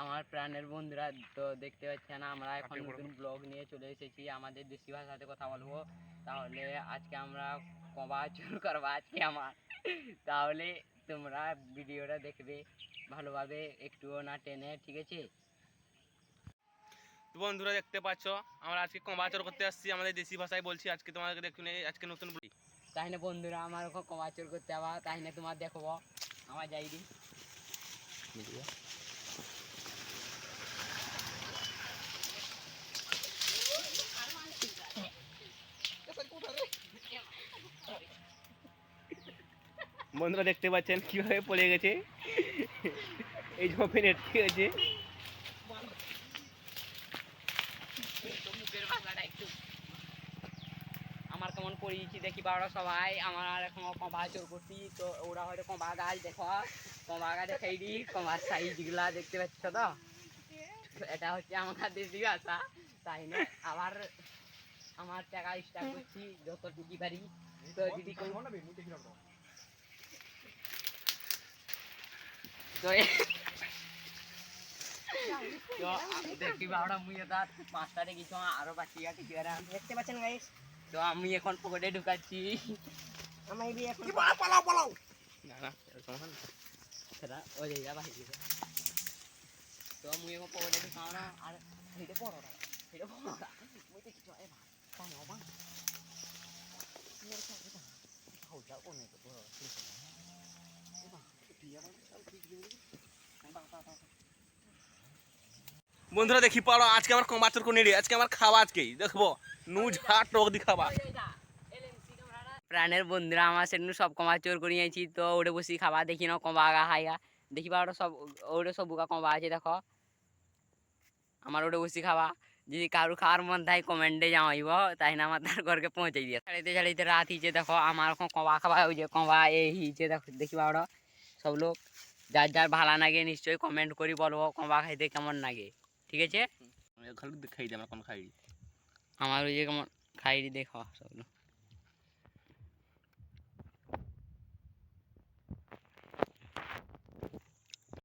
আমার প্রাণের বন্ধুরা, তো দেখতে পাচ্ছেন আমরা এখন নতুন ব্লগ নিয়ে চলে এসেছি। আমাদের দেশি ভাষাতে কথা বলবো। তাহলে আজকে আমরা কবা চুর করবো আজকে আমার। তাহলে তোমরা ভিডিওটা দেখবে ভালোভাবে, একটুও না টেনে, ঠিক আছে? তো বন্ধুরা দেখতে পাচ্ছ আমরা আজকে কমাচর করতে আসছি, আমাদের দেশি ভাষায় বলছি। আজকে তোমাদেরকে দেখুন, আজকে নতুন বলি। তাই না বন্ধুরা, আমার ওখানে কবা চুর করতে যাবা, তাই না তোমার দেখবো আমার যাই দি। বন্ধুরা দেখতে পাচ্ছেন কিভাবে পড়ে গেছে, এই ঝোপে নেটকে গেছে। আমার কেমন পড়িয়েছি দেখি বারো সবাই। আমার আর এখন কমা চোর করছি, তো ওরা হয়তো কমা গাছ দেখো, কমা গাছ দেখাই দি। কমার সাইজ গুলা দেখতে পাচ্ছ তো, এটা হচ্ছে আমার দেশি ভাষা, তাই না? আবার আমার টাকা স্টার্ট করছি যত টুকি পারি। তো যদি দেখি বারোটা মুই এটা পাঁচটা দেখেছ আরো বাকি আছে দেখতে পাচ্ছেন গাইস। তো আমি এখন পকেটে ঢুকাচ্ছি। আমি এখন পালাও পালাও না না সেটা ওই জায়গা বাহির। তো আমি এখন পকেটে ঢুকাও না, আর হেঁটে পড়োটা হেঁটে পড়োটা মুই দেখি এ ভাই পাও বাং বন্ধুরা দেখি পারো আজকে আমার কমাচর কোন রে, আজকে আমার খাওয়া আজকেই দেখবো নুজ হাট টক দি খাওয়া। প্রাণের বন্ধুরা, আমার সেদিন সব কমা চোর করিয়েছি, তো ওটা বসি খাবা দেখি না কমা আগা হাইগা দেখি ওটা সব, ওটা সব বুকা কমা আছে দেখো। আমার ওটা বসি খাবা, যদি কারু খাওয়ার মন থাকে কমেন্টে জানাইব, তাই না আমার তার ঘরকে পৌঁছাই দিয়ে ছাড়াইতে ছাড়াইতে রাত হিচে দেখো। আমার এখন কমা খাবা ওই যে কমা এই হিচে দেখো, দেখিবা ওটা সব লোক যার যার ভালো লাগে নিশ্চয়ই কমেন্ট করি বলবো কমা খাইতে কেমন লাগে, ঠিক আছে? খাই দে আমার কোন খাই আমার ওই যে কেমন খাই দেখো সব লোক।